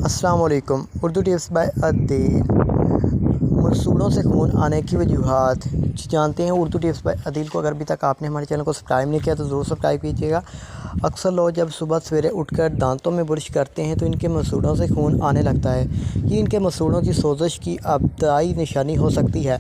السلام علیکم۔ Urdu tips by عدیل۔ مسوڑوں سے خون آنے کی وجوہات جانتے ہیں اردو ٹپس بائی عدیل کو۔ اگر ابھی تک آپ نے ہمارے چینل کو سبسکرائب نہیں کیا تو ضرور سبسکرائب کیجیے گا۔ اکثر لوگ جب صبح سویرے اٹھ کر دانتوں میں برش کرتے ہیں تو ان کے مسوڑوں سے خون آنے لگتا ہے۔ یہ ان کے مسوڑوں کی سوزش کی ابتدائی نشانی ہو سکتی ہے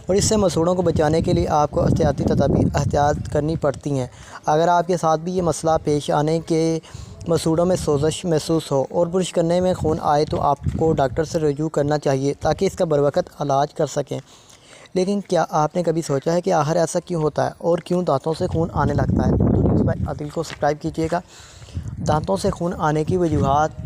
اور اس سے مسوڑوں کو بچانے کے لیے آپ کو احتیاطی تدابیر اختیار کرنی پڑتی ہیں۔ اگر آپ کے ساتھ بھی یہ مسئلہ پیش آنے کے مسوڑوں میں سوزش محسوس ہو اور برش کرنے میں خون آئے تو آپ کو ڈاکٹر سے رجوع کرنا چاہیے تاکہ اس کا بروقت علاج کر سکیں۔ لیکن کیا آپ نے کبھی سوچا ہے کہ آخر ایسا کیوں ہوتا ہے اور کیوں دانتوں سے خون آنے لگتا ہے؟ اردو ٹپس بائی عدیل کو سبسکرائب کیجیے گا۔ دانتوں سے خون آنے کی وجوہات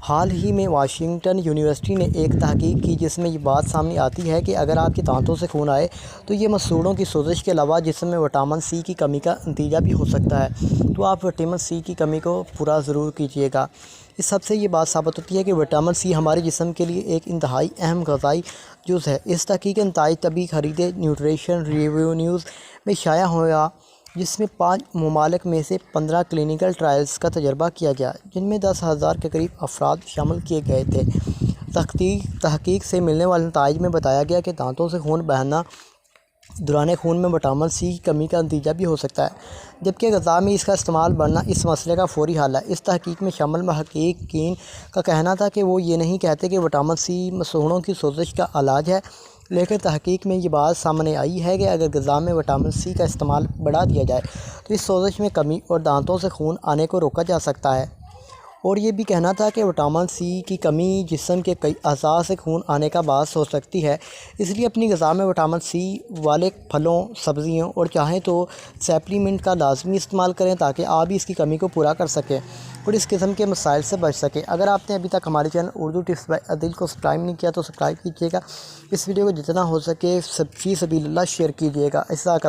حال ہی میں واشنگٹن یونیورسٹی نے ایک تحقیق کی جس میں یہ بات سامنے آتی ہے کہ اگر آپ کے دانتوں سے خون آئے تو یہ مسوڑوں کی سوزش کے علاوہ جسم میں وٹامن سی کی کمی کا نتیجہ بھی ہو سکتا ہے، تو آپ وٹامن سی کی کمی کو پورا ضرور کیجیے گا۔ اس سب سے یہ بات ثابت ہوتی ہے کہ وٹامن سی ہمارے جسم کے لیے ایک انتہائی اہم غذائی جز ہے۔ اس تحقیق کے نتائج طبی خریدے نیوٹریشن ریویو نیوز میں شائع ہوا جس میں 5 ممالک میں سے 15 کلینکل ٹرائلز کا تجربہ کیا گیا جن میں 10,000 کے قریب افراد شامل کیے گئے تھے۔ تحقیق سے ملنے والے نتائج میں بتایا گیا کہ دانتوں سے خون بہنا دوران خون میں وٹامن سی کی کمی کا نتیجہ بھی ہو سکتا ہے، جبکہ غذا میں اس کا استعمال بڑھنا اس مسئلے کا فوری حل ہے۔ اس تحقیق میں شامل محققین کا کہنا تھا کہ وہ یہ نہیں کہتے کہ وٹامن سی مسوڑوں کی سوزش کا علاج ہے، لیکن تحقیق میں یہ بات سامنے آئی ہے کہ اگر غذا میں وٹامن سی کا استعمال بڑھا دیا جائے تو اس سوزش میں کمی اور دانتوں سے خون آنے کو روکا جا سکتا ہے۔ اور یہ بھی کہنا تھا کہ وٹامن سی کی کمی جسم کے کئی اعضاء سے خون آنے کا باعث ہو سکتی ہے، اس لیے اپنی غذا میں وٹامن سی والے پھلوں، سبزیوں اور چاہیں تو سپلیمنٹ کا لازمی استعمال کریں تاکہ آپ بھی اس کی کمی کو پورا کر سکیں اور اس قسم کے مسائل سے بچ سکیں۔ اگر آپ نے ابھی تک ہمارے چینل اردو ٹپس بائی عدیل کو سبسکرائب نہیں کیا تو سبسکرائب کیجیے گا۔ اس ویڈیو کو جتنا ہو سکے فی سبیل اللہ شیئر کیجیے گا۔ جزاک اللہ۔